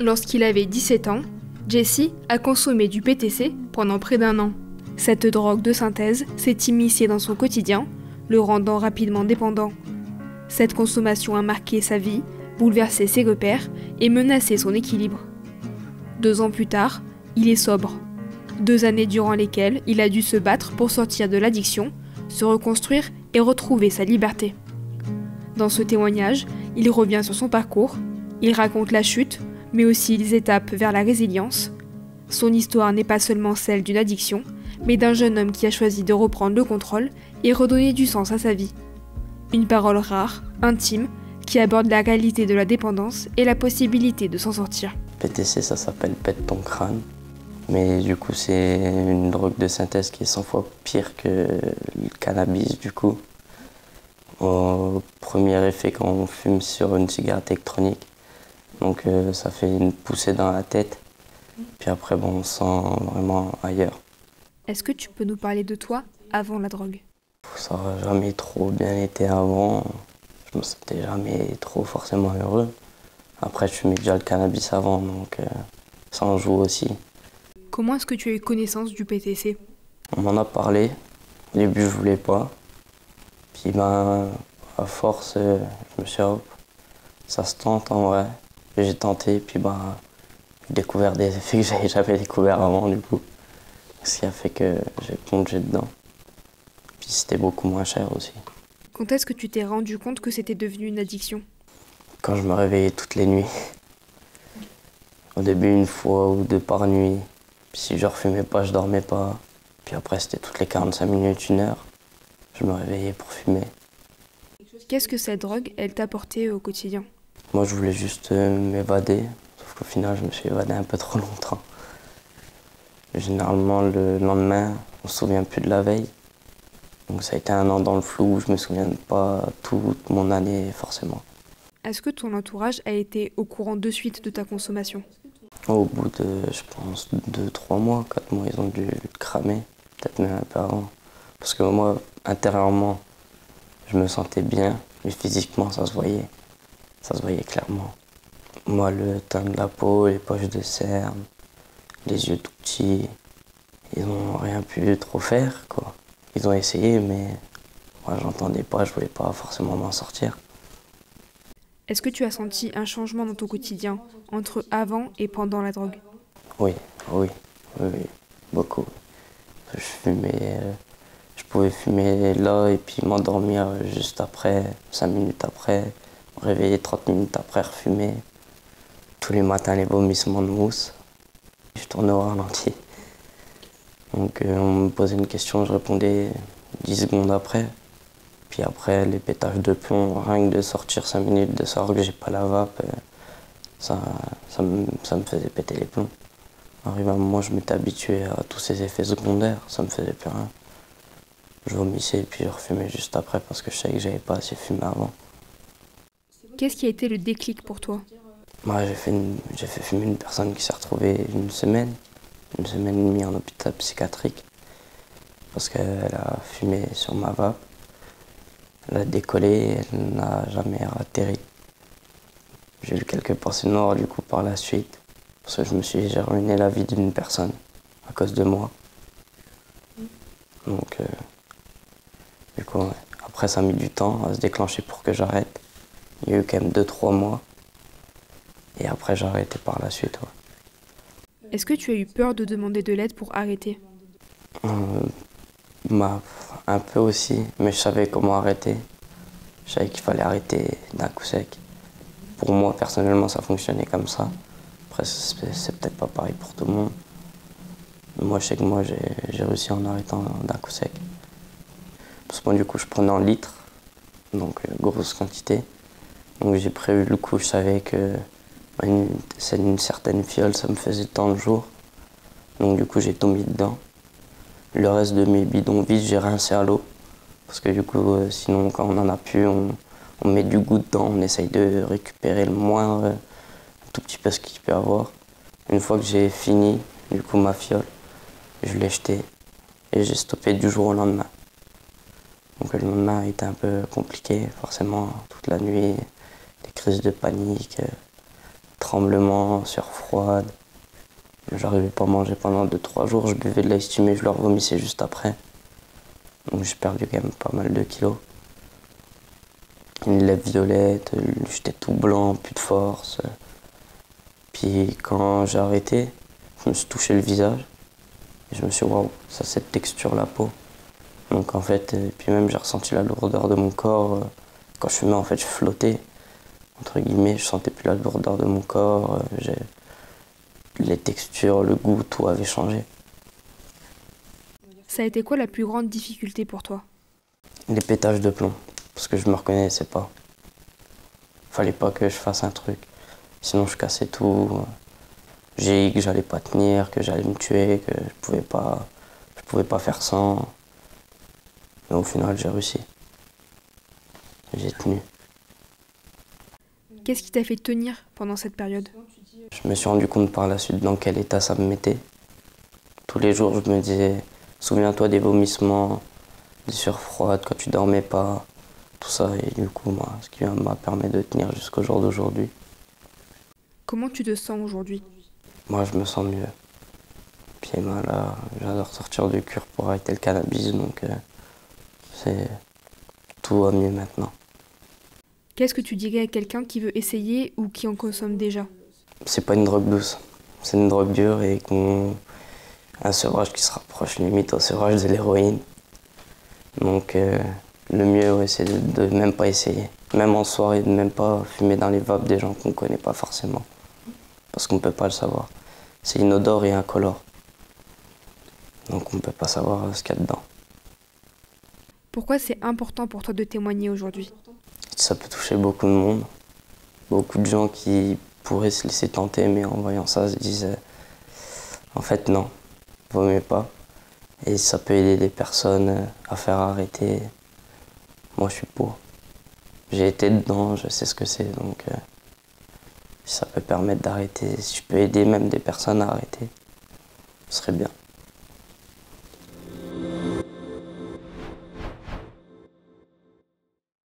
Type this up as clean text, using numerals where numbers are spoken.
Lorsqu'il avait 17 ans, Jesse a consommé du PTC pendant près d'1 an. Cette drogue de synthèse s'est immiscée dans son quotidien, le rendant rapidement dépendant. Cette consommation a marqué sa vie, bouleversé ses repères et menacé son équilibre. 2 ans plus tard, il est sobre. 2 années durant lesquelles il a dû se battre pour sortir de l'addiction, se reconstruire et retrouver sa liberté. Dans ce témoignage, il revient sur son parcours, il raconte la chute, mais aussi les étapes vers la résilience. Son histoire n'est pas seulement celle d'une addiction, mais d'un jeune homme qui a choisi de reprendre le contrôle et redonner du sens à sa vie. Une parole rare, intime, qui aborde la réalité de la dépendance et la possibilité de s'en sortir. PTC, ça s'appelle pète ton crâne. Mais du coup, c'est une drogue de synthèse qui est 100 fois pire que le cannabis, du coup. Au premier effet, quand on fume sur une cigarette électronique, donc ça fait une poussée dans la tête. Puis après, bon, on se sent vraiment ailleurs. Est-ce que tu peux nous parler de toi avant la drogue? Ça n'a jamais trop bien été avant. Je me sentais jamais trop forcément heureux. Après, je fumais déjà le cannabis avant, donc ça en joue aussi. Comment est-ce que tu as eu connaissance du PTC? On m'en a parlé. Au début, je voulais pas. Puis ben, à force, je me suis dit, oh, ça se tente en vrai. J'ai tenté, puis ben, j'ai découvert des effets que j'avais jamais découvert avant, du coup. Ce qui a fait que j'ai plongé dedans. Puis c'était beaucoup moins cher aussi. Quand est-ce que tu t'es rendu compte que c'était devenu une addiction? Quand je me réveillais toutes les nuits. Au début, 1 ou 2 par nuit. Puis si je refumais pas, je dormais pas. Puis après, c'était toutes les 45 minutes, 1 heure. Je me réveillais pour fumer. Qu'est-ce que cette drogue, elle t'a apporté au quotidien? Moi, je voulais juste m'évader. Sauf qu'au final, je me suis évadé un peu trop longtemps. Généralement, le lendemain, on se souvient plus de la veille. Donc ça a été 1 an dans le flou. Je me souviens pas toute mon année, forcément. Est-ce que ton entourage a été au courant de suite de ta consommation? Au bout de, je pense, 2-3 mois, 4 mois, ils ont dû cramer. Peut-être même un peu avant. Parce que moi, intérieurement, je me sentais bien, mais physiquement, ça se voyait. Ça se voyait clairement. Moi, le teint de la peau, les poches de cerne, les yeux tout petits, ils n'ont rien pu trop faire, quoi. Ils ont essayé, mais moi, j'entendais pas, je voulais pas forcément m'en sortir. Est-ce que tu as senti un changement dans ton quotidien entre avant et pendant la drogue? Oui, oui, oui, oui, beaucoup. Je fumais, je pouvais fumer là et puis m'endormir juste après, 5 minutes après, me réveiller 30 minutes après, refumer. Tous les matins, les vomissements de mousse. Je tournais au ralenti. Donc on me posait une question, je répondais 10 secondes après. Puis après, les pétages de plomb, rien que de sortir 5 minutes, de savoir que j'ai pas la vape, ça me faisait péter les plombs. Arrivé à un moment, je m'étais habitué à tous ces effets secondaires, ça me faisait plus rien. Je vomissais et puis je refumais juste après parce que je savais que j'avais pas assez fumé avant. Qu'est-ce qui a été le déclic pour toi? Moi, j'ai fait fumer une personne qui s'est retrouvée 1 semaine et demie en hôpital psychiatrique parce qu'elle a fumé sur ma vape. Elle a décollé, elle n'a jamais atterri. J'ai eu quelques pensées noires du coup par la suite, parce que je me suis dit j'ai ruiné la vie d'une personne à cause de moi. Donc du coup, ouais. Après ça a mis du temps à se déclencher pour que j'arrête. Il y a eu quand même 2-3 mois. Et après j'ai arrêté par la suite. Ouais. Est-ce que tu as eu peur de demander de l'aide pour arrêter? Un peu aussi, mais je savais comment arrêter. Je savais qu'il fallait arrêter d'un coup sec. Pour moi, personnellement, ça fonctionnait comme ça. Après, c'est peut-être pas pareil pour tout le monde. Mais moi, je sais que moi, j'ai réussi en arrêtant d'un coup sec. Parce que moi, du coup, je prenais en litres, donc grosse quantité. Donc j'ai prévu le coup, je savais que une certaine fiole, ça me faisait tant de jours. Donc du coup, j'ai tout mis dedans. Le reste de mes bidons vides, j'ai rincé à l'eau. Parce que du coup, sinon, quand on en a plus, on met du goût dedans, on essaye de récupérer le moindre, un tout petit peu ce qu'il peut y avoir. Une fois que j'ai fini, du coup, ma fiole, je l'ai jetée et j'ai stoppé du jour au lendemain. Donc le lendemain était un peu compliqué, forcément, toute la nuit, des crises de panique, tremblements, sueur froide. J'arrivais pas à manger pendant 2-3 jours, je buvais de l'Aïstumé, je le revomissais juste après. Donc j'ai perdu quand même pas mal de kilos. Une lèvre violette, j'étais tout blanc, plus de force. Puis quand j'ai arrêté, je me suis touché le visage. Et je me suis dit, waouh, ça a cette texture la peau. Donc en fait, et puis même j'ai ressenti la lourdeur de mon corps. Quand je fumais, en fait, je flottais, entre guillemets, je sentais plus la lourdeur de mon corps. Les textures, le goût, tout avait changé. Ça a été quoi la plus grande difficulté pour toi? Les pétages de plomb, parce que je me reconnaissais pas. Fallait pas que je fasse un truc, sinon je cassais tout. J'ai dit que j'allais pas tenir, que j'allais me tuer, que je pouvais pas faire sans. Mais au final, j'ai réussi. J'ai tenu. Qu'est-ce qui t'a fait tenir pendant cette période? Je me suis rendu compte par la suite dans quel état ça me mettait. Tous les jours, je me disais, souviens-toi des vomissements, des sueurs froides quand tu dormais pas, tout ça. Et du coup, moi, ce qui m'a permis de tenir jusqu'au jour d'aujourd'hui. Comment tu te sens aujourd'hui? Moi, je me sens mieux. Puis là, j'adore sortir du cure pour arrêter le cannabis, donc tout va mieux maintenant. Qu'est-ce que tu dirais à quelqu'un qui veut essayer ou qui en consomme déjà? C'est pas une drogue douce, c'est une drogue dure et un sevrage qui se rapproche limite au sevrage de l'héroïne. Donc le mieux, ouais, c'est de même pas essayer. Même en soirée, de même pas fumer dans les vapes des gens qu'on connaît pas forcément. Parce qu'on peut pas le savoir. C'est inodore et incolore. Donc on peut pas savoir ce qu'il y a dedans. Pourquoi c'est important pour toi de témoigner aujourd'hui? Ça peut toucher beaucoup de monde. Beaucoup de gens qui pourraient se laisser tenter, mais en voyant ça, se disent en fait non, vaut mieux pas. Et ça peut aider des personnes à faire arrêter. Moi, je suis pour. J'ai été dedans, je sais ce que c'est, donc si ça peut permettre d'arrêter, si je peux aider même des personnes à arrêter, ce serait bien.